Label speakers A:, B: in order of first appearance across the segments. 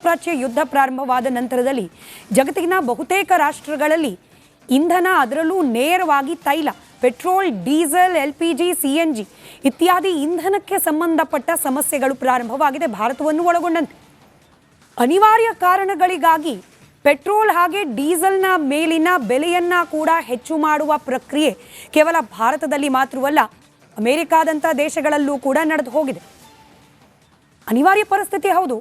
A: ಮಧ್ಯಪ್ರಾಚ್ಯ ಯುದ್ಧ ಪ್ರಾರಂಭವಾದ ನಂತರದಲ್ಲಿ ಜಗತ್ತಿನ ಬಹುತೇಕ ರಾಷ್ಟ್ರಗಳಲ್ಲಿ ಇಂಧನ ಅದರಲ್ಲೂ ನೇರವಾಗಿ ತೈಲ, ಪೆಟ್ರೋಲ್, ಡೀಸೆಲ್, LPG, CNG ಇತ್ಯಾದಿ ಇಂಧನಕ್ಕೆ ಸಂಬಂಧಪಟ್ಟ ಸಮಸ್ಯೆಗಳು ಪ್ರಾರಂಭವಾಗಿದೆ, ಭಾರತವನ್ನು ಒಳಗೊಂಡಂತೆ. ಅನಿವಾರ್ಯ ಕಾರಣಗಳಿಗಾಗಿ ಪೆಟ್ರೋಲ್ ಹಾಗೆ ಡೀಸೆಲ್ನ ಮೇಲಿನ ಬೆಲೆಯನ್ನು ಕೂಡ ಹೆಚ್ಚು ಮಾಡುವ ಪ್ರಕ್ರಿಯೆ ಕೇವಲ ಭಾರತದಲ್ಲಿ ಮಾತ್ರವಲ್ಲ, ಅಮೆರಿಕಾದಂಥ ದೇಶಗಳಲ್ಲೂ ಕೂಡ ನಡೆದು ಹೋಗಿದೆ. ಅನಿವಾರ್ಯ ಪರಿಸ್ಥಿತಿ ಹೌದು,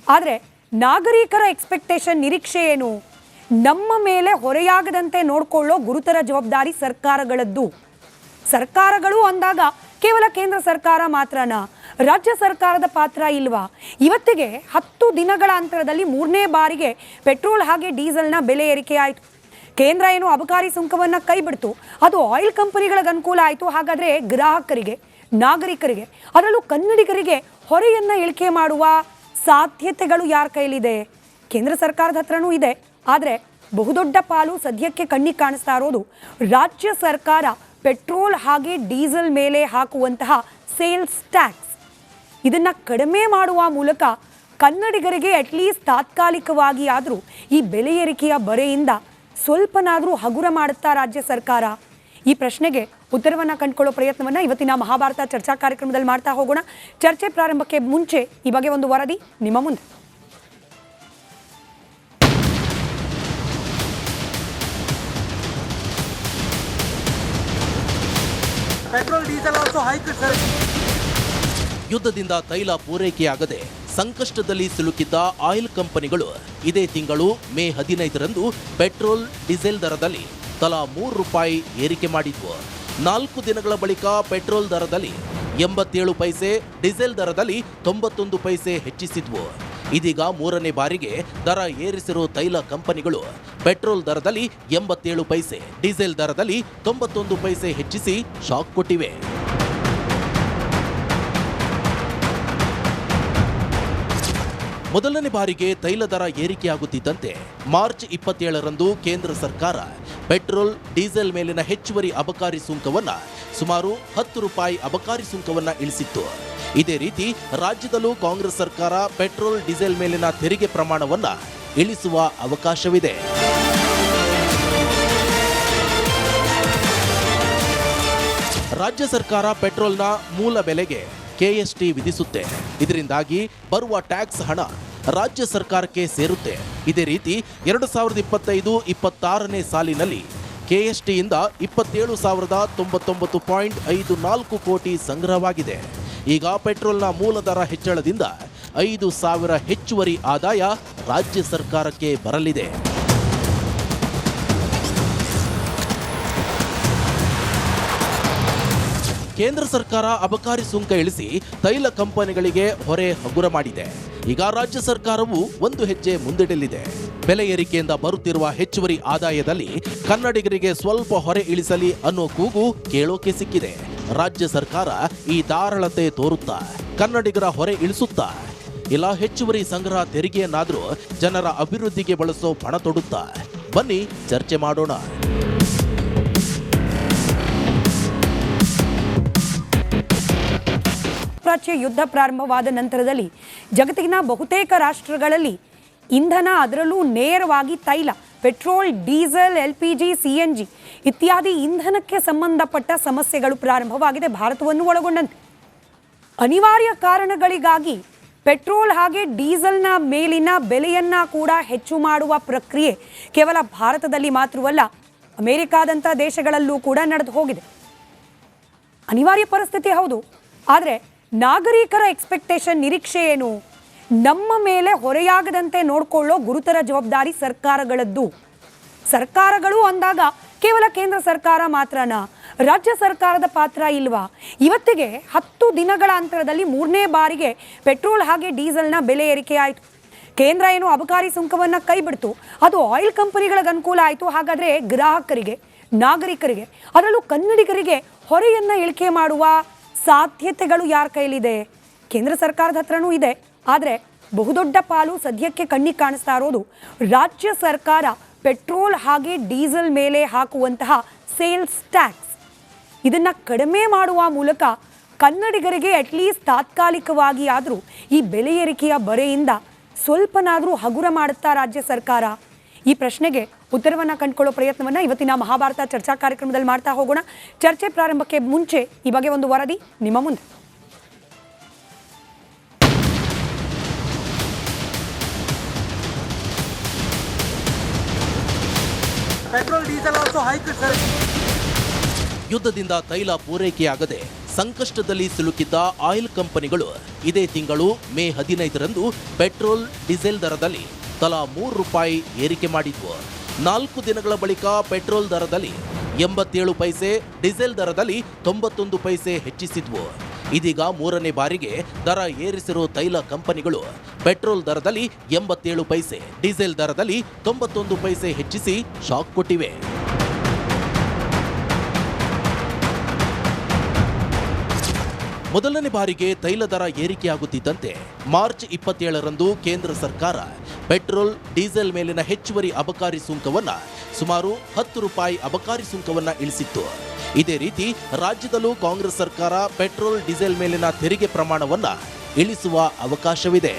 A: ಆದರೆ ನಾಗರಿಕರ ಎಕ್ಸ್ಪೆಕ್ಟೇಷನ್, ನಿರೀಕ್ಷೆ ಏನು? ನಮ್ಮ ಮೇಲೆ ಹೊರೆಯಾಗದಂತೆ ನೋಡಿಕೊಳ್ಳೋ ಗುರುತರ ಜವಾಬ್ದಾರಿ ಸರ್ಕಾರಗಳದ್ದು. ಸರ್ಕಾರಗಳು ಅಂದಾಗ ಕೇವಲ ಕೇಂದ್ರ ಸರ್ಕಾರ ಮಾತ್ರನಾ? ರಾಜ್ಯ ಸರ್ಕಾರದ ಪಾತ್ರ ಇಲ್ವಾ? ಇವತ್ತಿಗೆ 10 ದಿನಗಳ ಅಂತರದಲ್ಲಿ 3ನೇ ಬಾರಿಗೆ ಪೆಟ್ರೋಲ್ ಹಾಗೆ ಡೀಸೆಲ್ನ ಬೆಲೆ ಏರಿಕೆ ಆಯಿತು. ಕೇಂದ್ರ ಏನು ಅಬಕಾರಿ ಸುಂಕವನ್ನು ಕೈ ಬಿಡ್ತು, ಅದು ಆಯಿಲ್ ಕಂಪನಿಗಳಿಗೆ ಅನುಕೂಲ ಆಯಿತು. ಹಾಗಾದರೆ ಗ್ರಾಹಕರಿಗೆ, ನಾಗರಿಕರಿಗೆ, ಅದರಲ್ಲೂ ಕನ್ನಡಿಗರಿಗೆ ಹೊರೆಯನ್ನು ಇಳಿಕೆ ಮಾಡುವ ಸಾಧ್ಯತೆಗಳು ಯಾರ ಕೈಲಿದೆ? ಕೇಂದ್ರ ಸರ್ಕಾರದ ಹತ್ರನೂ ಇದೆ, ಆದರೆ ಬಹುದೊಡ್ಡ ಪಾಲು ಸದ್ಯಕ್ಕೆ ಕಣ್ಣಿಗೆ ಕಾಣಿಸ್ತಾ ಇರೋದು ರಾಜ್ಯ ಸರ್ಕಾರ ಪೆಟ್ರೋಲ್ ಹಾಗೆ ಡೀಸೆಲ್ ಮೇಲೆ ಹಾಕುವಂತಹ ಸೇಲ್ಸ್ ಟ್ಯಾಕ್ಸ್. ಇದನ್ನು ಕಡಿಮೆ ಮಾಡುವ ಮೂಲಕ ಕನ್ನಡಿಗರಿಗೆ ಅಟ್ಲೀಸ್ಟ್ ತಾತ್ಕಾಲಿಕವಾಗಿ ಆದರೂ ಈ ಬೆಲೆ ಏರಿಕೆಯ ಬರೆಯಿಂದ ಸ್ವಲ್ಪನಾದರೂ ಹಗುರ ಮಾಡುತ್ತಾ ರಾಜ್ಯ ಸರ್ಕಾರ? ಈ ಪ್ರಶ್ನೆಗೆ ಉತ್ತರವನ್ನು ಕಂಡುಕೊಳ್ಳೋ ಪ್ರಯತ್ನವನ್ನು ಇವತ್ತಿನ ಮಹಾಭಾರತ ಚರ್ಚಾ ಕಾರ್ಯಕ್ರಮದಲ್ಲಿ ಮಾಡ್ತಾ ಹೋಗೋಣ. ಚರ್ಚೆ ಪ್ರಾರಂಭಕ್ಕೆ ಮುಂಚೆ ಈ ಬಗ್ಗೆ ಒಂದು ವರದಿ ನಿಮ್ಮ ಮುಂದೆ.
B: Petrol diesel also hike sir.
C: ಯುದ್ಧದಿಂದ ತೈಲ ಪೂರೈಕೆಯಾಗದೆ ಸಂಕಷ್ಟದಲ್ಲಿ ಸಿಲುಕಿದ್ದ ಆಯಿಲ್ ಕಂಪನಿಗಳು ಇದೇ ತಿಂಗಳು ಮೇ 15ರಂದು ಪೆಟ್ರೋಲ್, ಡೀಸೆಲ್ ದರದಲ್ಲಿ ತಲಾ ₹3 ಏರಿಕೆ ಮಾಡಿದ್ವು. 4 ದಿನಗಳ ಬಳಿಕ ಪೆಟ್ರೋಲ್ ದರದಲ್ಲಿ 87 ಪೈಸೆ, ಡೀಸೆಲ್ ದರದಲ್ಲಿ 91 ಪೈಸೆ ಹೆಚ್ಚಿಸಿದ್ವು. ಇದೀಗ 3ನೇ ಬಾರಿಗೆ ದರ ಏರಿಸಿರೋ ತೈಲ ಕಂಪನಿಗಳು ಪೆಟ್ರೋಲ್ ದರದಲ್ಲಿ 87 ಪೈಸೆ, ಡೀಸೆಲ್ ದರದಲ್ಲಿ 91 ಪೈಸೆ ಹೆಚ್ಚಿಸಿ ಶಾಕ್ ಕೊಟ್ಟಿವೆ. ಮೊದಲನೇ ಬಾರಿಗೆ ತೈಲ ದರ ಏರಿಕೆಯಾಗುತ್ತಿದ್ದಂತೆ ಮಾರ್ಚ್ 27ರಂದು ಕೇಂದ್ರ ಸರ್ಕಾರ ಪೆಟ್ರೋಲ್, ಡೀಸೆಲ್ ಮೇಲಿನ ಹೆಚ್ಚುವರಿ ಅಬಕಾರಿ ಸುಂಕವನ್ನ ಸುಮಾರು ₹10 ಅಬಕಾರಿ ಸುಂಕವನ್ನ ಇಳಿಸಿತ್ತು. ಇದೇ ರೀತಿ ರಾಜ್ಯದಲ್ಲೂ ಕಾಂಗ್ರೆಸ್ ಸರ್ಕಾರ ಪೆಟ್ರೋಲ್, ಡೀಸೆಲ್ ಮೇಲಿನ ತೆರಿಗೆ ಪ್ರಮಾಣವನ್ನ ಇಳಿಸುವ ಅವಕಾಶವಿದೆ. ರಾಜ್ಯ ಸರ್ಕಾರ ಪೆಟ್ರೋಲ್ನ ಮೂಲ ಬೆಲೆಗೆ KST ವಿಧಿಸುತ್ತೆ. ಇದರಿಂದಾಗಿ ಬರುವ ಟ್ಯಾಕ್ಸ್ ಹಣ ರಾಜ್ಯ ಸರ್ಕಾರಕ್ಕೆ ಸೇರುತ್ತೆ. ಇದೇ ರೀತಿ 2025-26ನೇ ಸಾಲಿನಲ್ಲಿ KSTಯಿಂದ 27,099.54 ಕೋಟಿ ಸಂಗ್ರಹವಾಗಿದೆ. ಈಗ ಪೆಟ್ರೋಲ್ನ ಮೂಲ ದರ ಹೆಚ್ಚಳದಿಂದ 5,000 ಹೆಚ್ಚುವರಿ ಆದಾಯ ರಾಜ್ಯ ಸರ್ಕಾರಕ್ಕೆ ಬರಲಿದೆ. ಕೇಂದ್ರ ಸರ್ಕಾರ ಅಬಕಾರಿ ಸುಂಕ ಇಳಿಸಿ ತೈಲ ಕಂಪನಿಗಳಿಗೆ ಹೊರೆ ಹಗುರ ಮಾಡಿದೆ. ಈಗ ರಾಜ್ಯ ಸರ್ಕಾರವು ಒಂದು ಹೆಜ್ಜೆ ಮುಂದಿಡಲಿದೆ. ಬೆಲೆ ಏರಿಕೆಯಿಂದ ಬರುತ್ತಿರುವ ಹೆಚ್ಚುವರಿ ಆದಾಯದಲ್ಲಿ ಕನ್ನಡಿಗರಿಗೆ ಸ್ವಲ್ಪ ಹೊರೆ ಇಳಿಸಲಿ ಅನ್ನೋ ಕೂಗು ಕೇಳೋಕೆ ಸಿಕ್ಕಿದೆ. ರಾಜ್ಯ ಸರ್ಕಾರ ಈ ಧಾರಾಳತೆ ತೋರುತ್ತಾ ಕನ್ನಡಿಗರ ಹೊರೆ ಇಳಿಸುತ್ತಾ, ಇಲ್ಲ ಹೆಚ್ಚುವರಿ ಸಂಗ್ರಹ ತೆರಿಗೆಯನ್ನಾದರೂ ಜನರ ಅಭಿವೃದ್ಧಿಗೆ ಬಳಸೋ ಪಣ ತೊಡುತ್ತಾ? ಬನ್ನಿ ಚರ್ಚೆ ಮಾಡೋಣ.
A: ಮಧ್ಯಪ್ರಾಚ್ಯ ಯುದ್ಧ ಪ್ರಾರಂಭವಾದ ನಂತರದಲ್ಲಿ ಜಗತ್ತಿನ ಬಹುತೇಕ ರಾಷ್ಟ್ರಗಳಲ್ಲಿ ಇಂಧನ ಅದರಲ್ಲೂ ನೇರವಾಗಿ ತೈಲ, ಪೆಟ್ರೋಲ್, ಡೀಸೆಲ್, LPG, CNG ಇತ್ಯಾದಿ ಇಂಧನಕ್ಕೆ ಸಂಬಂಧಪಟ್ಟ ಸಮಸ್ಯೆಗಳು ಪ್ರಾರಂಭವಾಗಿದೆ, ಭಾರತವನ್ನು ಒಳಗೊಂಡಂತೆ. ಅನಿವಾರ್ಯ ಕಾರಣಗಳಿಗಾಗಿ ಪೆಟ್ರೋಲ್ ಹಾಗೆ ಡೀಸೆಲ್ನ ಮೇಲಿನ ಬೆಲೆಯನ್ನು ಕೂಡ ಹೆಚ್ಚು ಮಾಡುವ ಪ್ರಕ್ರಿಯೆ ಕೇವಲ ಭಾರತದಲ್ಲಿ ಮಾತ್ರವಲ್ಲ, ಅಮೆರಿಕಾದಂಥ ದೇಶಗಳಲ್ಲೂ ಕೂಡ ನಡೆದು ಹೋಗಿದೆ. ಅನಿವಾರ್ಯ ಪರಿಸ್ಥಿತಿ ಹೌದು, ಆದರೆ ನಾಗರಿಕರ ಎಕ್ಸ್ಪೆಕ್ಟೇಷನ್, ನಿರೀಕ್ಷೆ ಏನು? ನಮ್ಮ ಮೇಲೆ ಹೊರೆಯಾಗದಂತೆ ನೋಡಿಕೊಳ್ಳೋ ಗುರುತರ ಜವಾಬ್ದಾರಿ ಸರ್ಕಾರಗಳದ್ದು. ಸರ್ಕಾರಗಳು ಅಂದಾಗ ಕೇವಲ ಕೇಂದ್ರ ಸರ್ಕಾರ ಮಾತ್ರನಾ? ರಾಜ್ಯ ಸರ್ಕಾರದ ಪಾತ್ರ ಇಲ್ವಾ? ಇವತ್ತಿಗೆ 10 ದಿನಗಳ ಅಂತರದಲ್ಲಿ 3ನೇ ಬಾರಿಗೆ ಪೆಟ್ರೋಲ್ ಹಾಗೆ ಡೀಸೆಲ್ನ ಬೆಲೆ ಏರಿಕೆ ಆಯಿತು. ಕೇಂದ್ರ ಏನು ಅಬಕಾರಿ ಸುಂಕವನ್ನು ಕೈ ಬಿಡ್ತು, ಅದು ಆಯಿಲ್ ಕಂಪನಿಗಳಿಗೆ ಅನುಕೂಲ ಆಯಿತು. ಹಾಗಾದರೆ ಗ್ರಾಹಕರಿಗೆ, ನಾಗರಿಕರಿಗೆ, ಅದರಲ್ಲೂ ಕನ್ನಡಿಗರಿಗೆ ಹೊರೆಯನ್ನು ಇಳಿಕೆ ಮಾಡುವ ಸಾಧ್ಯತೆಗಳು ಯಾರ ಕೈಲಿದೆ? ಕೇಂದ್ರ ಸರ್ಕಾರದ ಹತ್ರನೂ ಇದೆ, ಆದರೆ ಬಹುದೊಡ್ಡ ಪಾಲು ಸದ್ಯಕ್ಕೆ ಕಣ್ಣಿಗೆ ಕಾಣಿಸ್ತಾ ಇರೋದು ರಾಜ್ಯ ಸರ್ಕಾರ ಪೆಟ್ರೋಲ್ ಹಾಗೆ ಡೀಸೆಲ್ ಮೇಲೆ ಹಾಕುವಂತಹ ಸೇಲ್ಸ್ ಟ್ಯಾಕ್ಸ್. ಇದನ್ನು ಕಡಿಮೆ ಮಾಡುವ ಮೂಲಕ ಕನ್ನಡಿಗರಿಗೆ ಅಟ್ಲೀಸ್ಟ್ ತಾತ್ಕಾಲಿಕವಾಗಿ ಆದರೂ ಈ ಬೆಲೆ ಏರಿಕೆಯ ಬರೆಯಿಂದ ಸ್ವಲ್ಪನಾದರೂ ಹಗುರ ಮಾಡುತ್ತಾ ರಾಜ್ಯ ಸರ್ಕಾರ? ಈ ಪ್ರಶ್ನೆಗೆ ಉತ್ತರವನ್ನು ಕಂಡುಕೊಳ್ಳೋ ಪ್ರಯತ್ನವನ್ನು ಇವತ್ತಿನ ಮಹಾಭಾರತ ಚರ್ಚಾ ಕಾರ್ಯಕ್ರಮದಲ್ಲಿ ಮಾಡ್ತಾ ಹೋಗೋಣ. ಚರ್ಚೆ ಪ್ರಾರಂಭಕ್ಕೆ ಮುಂಚೆ ಈ ಬಗ್ಗೆ ಒಂದು ವರದಿ ನಿಮ್ಮ ಮುಂದೆ.
B: Petrol, diesel also hiked, sir.
C: ಯುದ್ಧದಿಂದ ತೈಲ ಪೂರೈಕೆಯಾಗದೆ ಸಂಕಷ್ಟದಲ್ಲಿ ಸಿಲುಕಿದ್ದ ಆಯಿಲ್ ಕಂಪನಿಗಳು ಇದೇ ತಿಂಗಳು ಮೇ 15ರಂದು ಪೆಟ್ರೋಲ್ ಡೀಸೆಲ್ ದರದಲ್ಲಿ ತಲಾ ₹3 ಏರಿಕೆ ಮಾಡಿದ್ವು. 4 ದಿನಗಳ ಬಳಿಕ ಪೆಟ್ರೋಲ್ ದರದಲ್ಲಿ 87 ಪೈಸೆ, ಡೀಸೆಲ್ ದರದಲ್ಲಿ 91 ಪೈಸೆ ಹೆಚ್ಚಿಸಿದ್ವು. ಇದೀಗ ಮೂರನೇ ಬಾರಿಗೆ ದರ ಏರಿಸಿರೋ ತೈಲ ಕಂಪನಿಗಳು ಪೆಟ್ರೋಲ್ ದರದಲ್ಲಿ 87 ಪೈಸೆ, ಡೀಸೆಲ್ ದರದಲ್ಲಿ 91 ಪೈಸೆ ಹೆಚ್ಚಿಸಿ ಶಾಕ್ ಕೊಟ್ಟಿವೆ. ಮೊದಲನೇ ಬಾರಿಗೆ ತೈಲ ದರ ಏರಿಕೆಯಾಗುತ್ತಿದ್ದಂತೆ ಮಾರ್ಚ್ 27ರಂದು ಕೇಂದ್ರ ಸರ್ಕಾರ ಪೆಟ್ರೋಲ್ ಡೀಸೆಲ್ ಮೇಲಿನ ಹೆಚ್ಚುವರಿ ಅಬಕಾರಿ ಸುಂಕವನ್ನ ಸುಮಾರು ₹10 ಅಬಕಾರಿ ಸುಂಕವನ್ನ ಇಳಿಸಿತ್ತು. ಇದೇ ರೀತಿ ರಾಜ್ಯದಲ್ಲೂ ಕಾಂಗ್ರೆಸ್ ಸರ್ಕಾರ ಪೆಟ್ರೋಲ್ ಡೀಸೆಲ್ ಮೇಲಿನ ತೆರಿಗೆ ಪ್ರಮಾಣವನ್ನ ಇಳಿಸುವ ಅವಕಾಶವಿದೆ.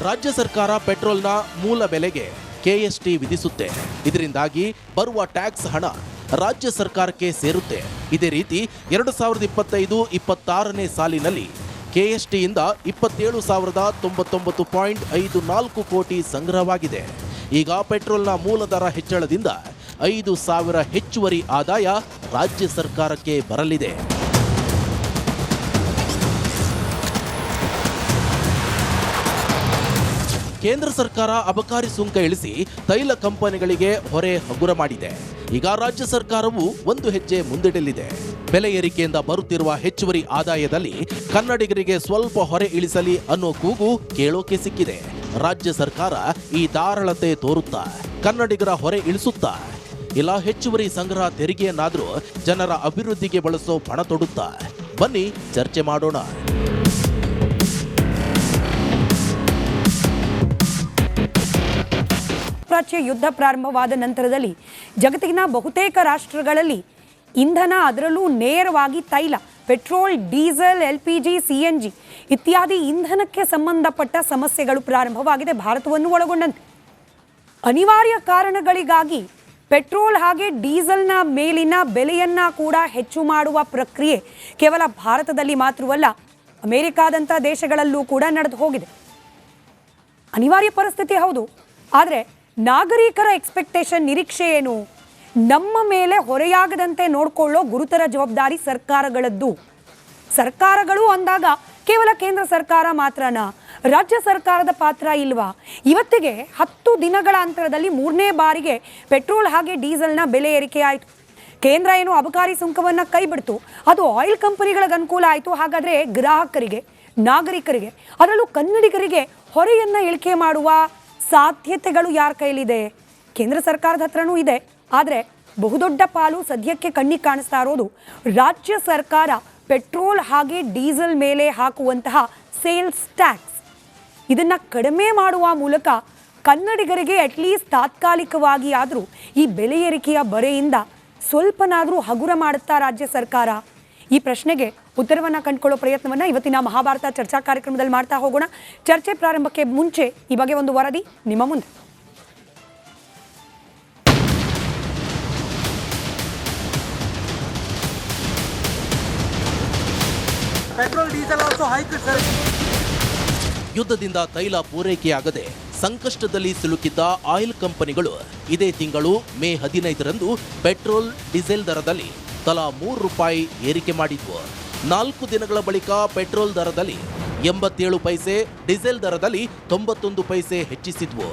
C: ರಾಜ್ಯ ಸರ್ಕಾರ ಪೆಟ್ರೋಲ್ನ ಮೂಲ ಬೆಲೆಗೆ KST ವಿಧಿಸುತ್ತೆ. ಇದರಿಂದಾಗಿ ಬರುವ ಟ್ಯಾಕ್ಸ್ ಹಣ ರಾಜ್ಯ ಸರ್ಕಾರಕ್ಕೆ ಸೇರುತ್ತೆ. ಇದೇ ರೀತಿ 2025-26ನೇ ಸಾಲಿನಲ್ಲಿ KSTಯಿಂದ 27,099.54 ಕೋಟಿ ಸಂಗ್ರಹವಾಗಿದೆ. ಈಗ ಪೆಟ್ರೋಲ್ನ ಮೂಲ ದರ ಹೆಚ್ಚಳದಿಂದ 5,000 ಹೆಚ್ಚುವರಿ ಆದಾಯ ರಾಜ್ಯ ಸರ್ಕಾರಕ್ಕೆ ಬರಲಿದೆ. ಕೇಂದ್ರ ಸರ್ಕಾರ ಅಬಕಾರಿ ಸುಂಕ ಇಳಿಸಿ ತೈಲ ಕಂಪನಿಗಳಿಗೆ ಹೊರೆ ಹಗುರ ಮಾಡಿದೆ. ಈಗ ರಾಜ್ಯ ಸರ್ಕಾರವು ಒಂದು ಹೆಜ್ಜೆ ಮುಂದಿಡಲಿದೆ. ಬೆಲೆ ಏರಿಕೆಯಿಂದ ಬರುತ್ತಿರುವ ಹೆಚ್ಚುವರಿ ಆದಾಯದಲ್ಲಿ ಕನ್ನಡಿಗರಿಗೆ ಸ್ವಲ್ಪ ಹೊರೆ ಇಳಿಸಲಿ ಅನ್ನೋ ಕೂಗು ಕೇಳೋಕೆ ಸಿಕ್ಕಿದೆ. ರಾಜ್ಯ ಸರ್ಕಾರ ಈ ಧಾರಾಳತೆ ತೋರುತ್ತಾ ಕನ್ನಡಿಗರ ಹೊರೆ ಇಳಿಸುತ್ತಾ, ಇಲ್ಲ ಹೆಚ್ಚುವರಿ ಸಂಗ್ರಹ ತೆರಿಗೆಯನ್ನಾದರೂ ಜನರ ಅಭಿವೃದ್ಧಿಗೆ ಬಳಸೋ ಪಣ ತೊಡುತ್ತಾ? ಬನ್ನಿ ಚರ್ಚೆ ಮಾಡೋಣ.
A: ಪ್ರಾಚ್ಯ ಯುದ್ಧ ಪ್ರಾರಂಭವಾದ ನಂತರದಲ್ಲಿ ಜಗತ್ತಿನ ಬಹುತೇಕ ರಾಷ್ಟ್ರಗಳಲ್ಲಿ ಇಂಧನ, ಅದರಲ್ಲೂ ನೇರವಾಗಿ ತೈಲ, ಪೆಟ್ರೋಲ್, ಡೀಸೆಲ್, LPG, CNG ಇತ್ಯಾದಿ ಇಂಧನಕ್ಕೆ ಸಂಬಂಧಪಟ್ಟ ಸಮಸ್ಯೆಗಳು ಪ್ರಾರಂಭವಾಗಿದೆ, ಭಾರತವನ್ನು ಒಳಗೊಂಡಂತೆ. ಅನಿವಾರ್ಯ ಕಾರಣಗಳಿಗಾಗಿ ಪೆಟ್ರೋಲ್ ಹಾಗೆ ಡೀಸೆಲ್ನ ಮೇಲಿನ ಬೆಲೆಯನ್ನು ಕೂಡ ಹೆಚ್ಚು ಮಾಡುವ ಪ್ರಕ್ರಿಯೆ ಕೇವಲ ಭಾರತದಲ್ಲಿ ಮಾತ್ರವಲ್ಲ, ಅಮೆರಿಕಾದಂಥ ದೇಶಗಳಲ್ಲೂ ಕೂಡ ನಡೆದು ಹೋಗಿದೆ. ಅನಿವಾರ್ಯ ಪರಿಸ್ಥಿತಿ ಹೌದು, ಆದರೆ ನಾಗರಿಕರ ಎಕ್ಸ್ಪೆಕ್ಟೇಷನ್, ನಿರೀಕ್ಷೆ ಏನು? ನಮ್ಮ ಮೇಲೆ ಹೊರೆಯಾಗದಂತೆ ನೋಡಿಕೊಳ್ಳೋ ಗುರುತರ ಜವಾಬ್ದಾರಿ ಸರ್ಕಾರಗಳದ್ದು. ಸರ್ಕಾರಗಳು ಅಂದಾಗ ಕೇವಲ ಕೇಂದ್ರ ಸರ್ಕಾರ ಮಾತ್ರನಾ? ರಾಜ್ಯ ಸರ್ಕಾರದ ಪಾತ್ರ ಇಲ್ವಾ? ಇವತ್ತಿಗೆ 10 ದಿನಗಳ ಅಂತರದಲ್ಲಿ 3ನೇ ಬಾರಿಗೆ ಪೆಟ್ರೋಲ್ ಹಾಗೆ ಡೀಸೆಲ್ನ ಬೆಲೆ ಏರಿಕೆ ಆಯಿತು. ಕೇಂದ್ರ ಏನು ಅಬಕಾರಿ ಸುಂಕವನ್ನು ಕೈ ಬಿಡ್ತು, ಅದು ಆಯಿಲ್ ಕಂಪನಿಗಳಿಗೆ ಅನುಕೂಲ ಆಯಿತು. ಹಾಗಾದರೆ ಗ್ರಾಹಕರಿಗೆ, ನಾಗರಿಕರಿಗೆ, ಅದರಲ್ಲೂ ಕನ್ನಡಿಗರಿಗೆ ಹೊರೆಯನ್ನು ಇಳಿಕೆ ಮಾಡುವ ಸಾಧ್ಯತೆಗಳು ಯಾರ ಕೈಲಿದೆ? ಕೇಂದ್ರ ಸರ್ಕಾರದ ಹತ್ರನೂ ಇದೆ. ಆದರೆ ಬಹುದೊಡ್ಡ ಪಾಲು ಸದ್ಯಕ್ಕೆ ಕಣ್ಣಿಗೆ ಕಾಣಿಸ್ತಾ ಇರೋದು ರಾಜ್ಯ ಸರ್ಕಾರ ಪೆಟ್ರೋಲ್ ಹಾಗೆ ಡೀಸೆಲ್ ಮೇಲೆ ಹಾಕುವಂತಹ ಸೇಲ್ಸ್ ಟ್ಯಾಕ್ಸ್, ಇದನ್ನು ಕಡಿಮೆ ಮಾಡುವ ಮೂಲಕ ಕನ್ನಡಿಗರಿಗೆ ಅಟ್ಲೀಸ್ಟ್ ತಾತ್ಕಾಲಿಕವಾಗಿ ಆದರೂ ಈ ಬೆಲೆ ಏರಿಕೆಯ ಬರೆಯಿಂದ ಸ್ವಲ್ಪನಾದರೂ ಹಗುರ ಮಾಡುತ್ತಾ ರಾಜ್ಯ ಸರ್ಕಾರ? ಈ ಪ್ರಶ್ನೆಗೆ ಉತ್ತರವನ್ನು ಕಂಡುಕೊಳ್ಳೋ ಪ್ರಯತ್ನವನ್ನು ಇವತ್ತಿನ ಮಹಾಭಾರತ ಚರ್ಚಾ ಕಾರ್ಯಕ್ರಮದಲ್ಲಿ ಮಾಡ್ತಾ ಹೋಗೋಣ. ಚರ್ಚೆ ಪ್ರಾರಂಭಕ್ಕೆ ಮುಂಚೆ ಈ ಬಗ್ಗೆ ಒಂದು ವರದಿ ನಿಮ್ಮ ಮುಂದೆ.
B: Petrol, diesel also hiked, sir.
C: ಯುದ್ಧದಿಂದ ತೈಲ ಪೂರೈಕೆಯಾಗದೆ ಸಂಕಷ್ಟದಲ್ಲಿ ಸಿಲುಕಿದ್ದ ಆಯಿಲ್ ಕಂಪನಿಗಳು ಇದೇ ತಿಂಗಳು ಮೇ 15ರಂದು ಪೆಟ್ರೋಲ್ ಡೀಸೆಲ್ ದರದಲ್ಲಿ ತಲಾ ₹3 ಏರಿಕೆ ಮಾಡಿದ್ವು. 4 ದಿನಗಳ ಬಳಿಕ ಪೆಟ್ರೋಲ್ ದರದಲ್ಲಿ 87 ಪೈಸೆ, ಡೀಸೆಲ್ ದರದಲ್ಲಿ 91 ಪೈಸೆ ಹೆಚ್ಚಿಸಿದ್ವು.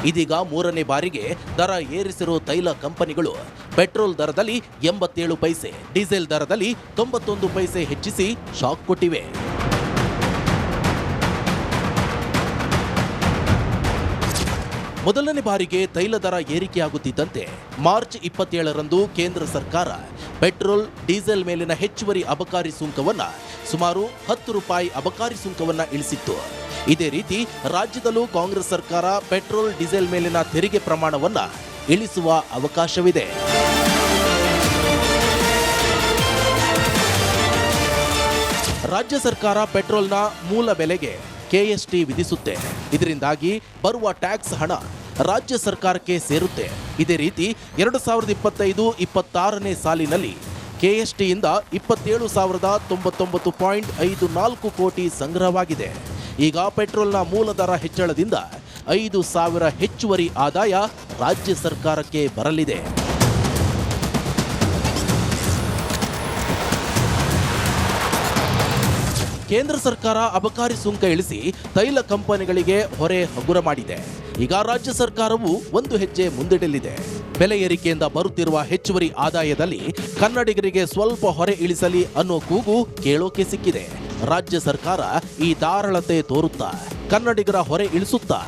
C: ಇದೀಗ ಮೂರನೇ ಬಾರಿಗೆ ದರ ಏರಿಸಿರೋ ತೈಲ ಕಂಪನಿಗಳು ಪೆಟ್ರೋಲ್ ದರದಲ್ಲಿ 87 ಪೈಸೆ, ಡೀಸೆಲ್ ದರದಲ್ಲಿ 91 ಪೈಸೆ ಹೆಚ್ಚಿಸಿ ಶಾಕ್ ಕೊಟ್ಟಿವೆ. ಮೊದಲನೇ ಬಾರಿಗೆ ತೈಲ ದರ ಏರಿಕೆಯಾಗುತ್ತಿದ್ದಂತೆ ಮಾರ್ಚ್ 27ರಂದು ಕೇಂದ್ರ ಸರ್ಕಾರ ಪೆಟ್ರೋಲ್ ಡೀಸೆಲ್ ಮೇಲಿನ ಹೆಚ್ಚುವರಿ ಅಬಕಾರಿ ಸುಂಕವನ್ನ ಸುಮಾರು ₹10 ಅಬಕಾರಿ ಸುಂಕವನ್ನ ಇಳಿಸಿತ್ತು. ಇದೇ ರೀತಿ ರಾಜ್ಯದಲ್ಲೂ ಕಾಂಗ್ರೆಸ್ ಸರ್ಕಾರ ಪೆಟ್ರೋಲ್ ಡೀಸೆಲ್ ಮೇಲಿನ ತೆರಿಗೆ ಪ್ರಮಾಣವನ್ನ ಇಳಿಸುವ ಅವಕಾಶವಿದೆ. ರಾಜ್ಯ ಸರ್ಕಾರ ಪೆಟ್ರೋಲ್ನ ಮೂಲ ಬೆಲೆಗೆ KST ವಿಧಿಸುತ್ತೆ. ಇದರಿಂದಾಗಿ ಬರುವ ಟ್ಯಾಕ್ಸ್ ಹಣ ರಾಜ್ಯ ಸರ್ಕಾರಕ್ಕೆ ಸೇರುತ್ತೆ. ಇದೇ ರೀತಿ 2025-26ನೇ ಸಾಲಿನಲ್ಲಿ KSTಯಿಂದ 27,099.54 ಕೋಟಿ ಸಂಗ್ರಹವಾಗಿದೆ. ಈಗ ಪೆಟ್ರೋಲ್ನ ಮೂಲ ದರ ಹೆಚ್ಚಳದಿಂದ 5,000 ಹೆಚ್ಚುವರಿ ಆದಾಯ ರಾಜ್ಯ ಸರ್ಕಾರಕ್ಕೆ ಬರಲಿದೆ. ಕೇಂದ್ರ ಸರ್ಕಾರ ಅಬಕಾರಿ ಸುಂಕ ಇಳಿಸಿ ತೈಲ ಕಂಪನಿಗಳಿಗೆ ಹೊರೆ ಹಗುರ ಮಾಡಿದೆ. ಈಗ ರಾಜ್ಯ ಸರ್ಕಾರವು ಒಂದು ಹೆಜ್ಜೆ ಮುಂದಿಡಲಿದೆ. ಬೆಲೆ ಏರಿಕೆಯಿಂದ ಬರುತ್ತಿರುವ ಹೆಚ್ಚುವರಿ ಆದಾಯದಲ್ಲಿ ಕನ್ನಡಿಗರಿಗೆ ಸ್ವಲ್ಪ ಹೊರೆ ಇಳಿಸಲಿ ಅನ್ನೋ ಕೂಗು ಕೇಳೋಕೆ ಸಿಕ್ಕಿದೆ. ರಾಜ್ಯ ಸರ್ಕಾರ ಈ ಧಾರಾಳತೆ ತೋರುತ್ತಾ ಕನ್ನಡಿಗರ ಹೊರೆ ಇಳಿಸುತ್ತಾ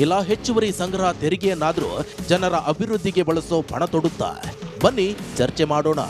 C: ಇಲ್ಲ ಹೆಚ್ಚುವರಿ ಸಂಗ್ರಹ ತೆರಿಗೆಯನ್ನಾದರೂ ಜನರ ಅಭಿವೃದ್ಧಿಗೆ ಬಳಸೋ ಪಣ ತೊಡುತ್ತಾ? ಬನ್ನಿ ಚರ್ಚೆ ಮಾಡೋಣ.